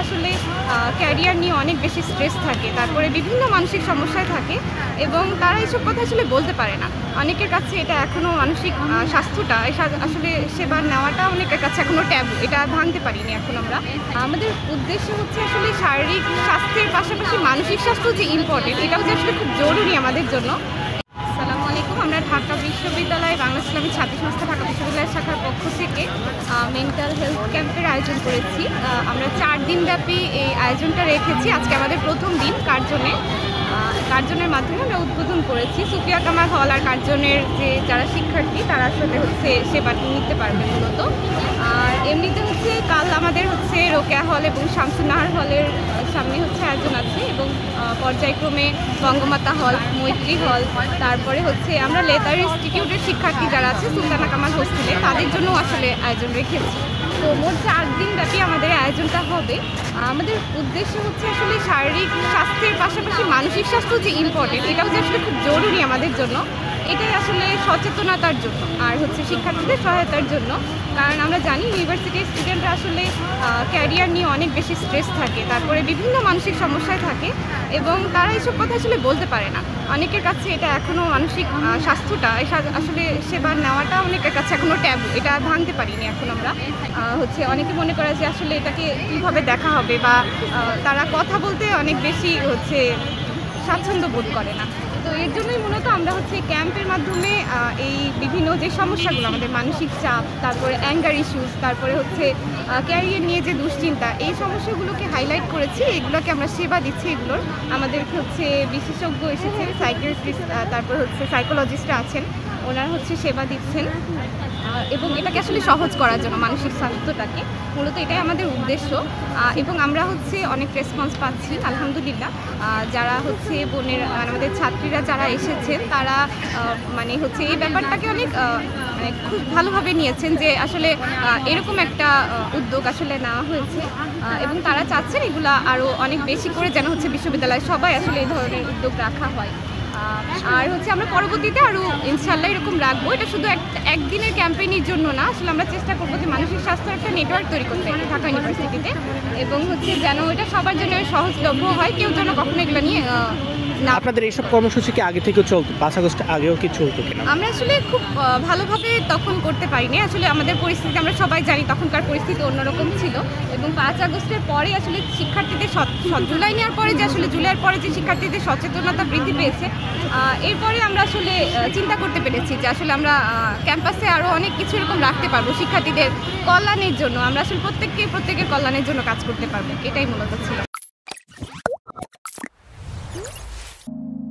আসলে ক্যারিয়ার নিয়ে অনেক বেশি স্ট্রেস থাকে, তারপরে বিভিন্ন মানসিক সমস্যায় থাকে এবং তারা এইসব কথা আসলে বলতে পারে না। অনেকের কাছে এটা এখনও মানসিক স্বাস্থ্যটা আসলে সেবা নেওয়াটা অনেকের কাছে এখনও ট্যাবু, এটা ভাঙতে পারিনি এখন আমরা। আমাদের উদ্দেশ্য হচ্ছে আসলে শারীরিক স্বাস্থ্যের পাশাপাশি মানসিক স্বাস্থ্য যে ইম্পর্টেন্ট, এটাও যে আসলে খুব জরুরি আমাদের জন্য। আসসালামু আলাইকুম। আমরা ঢাকা বিশ্ববিদ্যালয় বাংলা ইসলামী ছাত্র সংস্থা ঢাকা বিশ্ববিদ্যালয় শাখার পক্ষ থেকে মেন্টাল হেলথ ক্যাম্পের আয়োজন করেছি। আমরা 4 দিনব্যাপী এই আয়োজনটা রেখেছি। আজকে আমাদের প্রথম দিন কার্জনের মাধ্যমে আমরা উদ্বোধন করেছি। সুফিয়া কামাল হল আর কার্জনের যারা শিক্ষার্থী তারা আসলে সেবাটি নিতে পারবে মূলত। আর এমনিতে কাল আমাদের রোকেয়া হল এবং শামসুন্নাহার হলের সামনে আয়োজন আছে এবং পর্যায়ক্রমে বঙ্গমাতা হল, মৈত্রী হল, তারপরে আমরা লেদার ইনস্টিটিউটের শিক্ষার্থী যারা আছে সুলতানা কামাল হোস্টেলে তাদের জন্য আসলে আয়োজন রেখেছি। তো মোট 4 দিনব্যাপী আমাদের আয়োজনটা হবে। আমাদের উদ্দেশ্য আসলে শারীরিক স্বাস্থ্যের পাশাপাশি মানসিক স্বাস্থ্য যে ইম্পর্টেন্ট, এটাও যে আসলে খুব জরুরি আমাদের জন্য, এটাই আসলে সচেতনতার জন্য আর শিক্ষার্থীদের সহায়তার জন্য। কারণ আমরা জানি ইউনিভার্সিটির স্টুডেন্টরা আসলে ক্যারিয়ার নিয়ে অনেক বেশি স্ট্রেস থাকে, তারপরে বিভিন্ন মানসিক সমস্যায় থাকে এবং তারা এইসব কথা আসলে বলতে পারে না। অনেকের কাছে এটা এখনও মানসিক স্বাস্থ্যটা আসলে সেবা নেওয়াটা অনেকের কাছে এখনও ট্যাবু, এটা ভাঙতে পারিনি এখন আমরা। অনেকে মনে করে যে আসলে এটাকে কীভাবে দেখা হবে বা তারা কথা বলতে অনেক বেশি স্বাচ্ছন্দ্য বোধ করে না। তো এর জন্যই মূলত আমরা ক্যাম্পের মাধ্যমে এই বিভিন্ন যে সমস্যাগুলো আমাদের মানসিক চাপ, তারপরে অ্যাঙ্গার ইস্যুস, তারপরে ক্যারিয়ার নিয়ে যে দুশ্চিন্তা, এই সমস্যাগুলোকে হাইলাইট করেছি। এগুলোকে আমরা সেবা দিচ্ছি। এগুলোর আমাদের বিশেষজ্ঞ এসেছে, সাইকিয়াট্রিস্ট, তারপর সাইকোলজিস্টরা আছেন, ওনারা সেবা দিচ্ছেন এবং এটাকে আসলে সহজ করার জন্য মানসিক স্বাস্থ্যটাকে মূলত এটাই আমাদের উদ্দেশ্য। এবং আমরা অনেক রেসপন্স পাচ্ছি আলহামদুলিল্লাহ। যারা আমাদের ছাত্রীরা যারা এসেছেন তারা এই ব্যাপারটাকে অনেক খুব ভালোভাবে নিয়েছেন যে আসলে এরকম একটা উদ্যোগ আসলে নেওয়া হয়েছে এবং তারা চাচ্ছেন এগুলা আরও অনেক বেশি করে যেন বিশ্ববিদ্যালয়ে সবাই আসলে এই ধরনের উদ্যোগ রাখা হয়। আর আমরা পরবর্তীতে আরও ইনশাল্লাহ এরকম রাখবো। এটা শুধু একদিনের ক্যাম্পেইনের জন্য না, আসলে আমরা চেষ্টা করবো যে মানসিক স্বাস্থ্যের একটা নেটওয়ার্ক তৈরি করতে ঢাকা ইউনিভার্সিটিতে এবং যেন এটা সবার জন্য সহজলভ্য হয়, কেউ যেন কখনো এগুলো নিয়ে না। আপনাদের এইসব কর্মসূচি কি আগে থেকেও চলতো? 5 আগস্ট আগেও কি চলতো কিনা? আমরা আসলে খুব ভালোভাবে তখন করতে পারিনি। আসলে আমাদের পরিস্থিতি আমরা সবাই জানি, তখনকার পরিস্থিতি অন্যরকম ছিল এবং 5 আগস্টের পরে আসলে শিক্ষার্থীদের জুলাই নেওয়ার পরে যে জুলাইয়ের পরে যে শিক্ষার্থীদের সচেতনতা বৃদ্ধি পেয়েছে, এরপরে আমরা আসলে চিন্তা করতে পেরেছি যে আসলে আমরা ক্যাম্পাসে আরও অনেক কিছু এরকম রাখতে পারবো শিক্ষার্থীদের কল্যাণের জন্য। আমরা আসলে প্রত্যেকের কল্যাণের জন্য কাজ করতে পারবো, এটাই মূলত ছিল।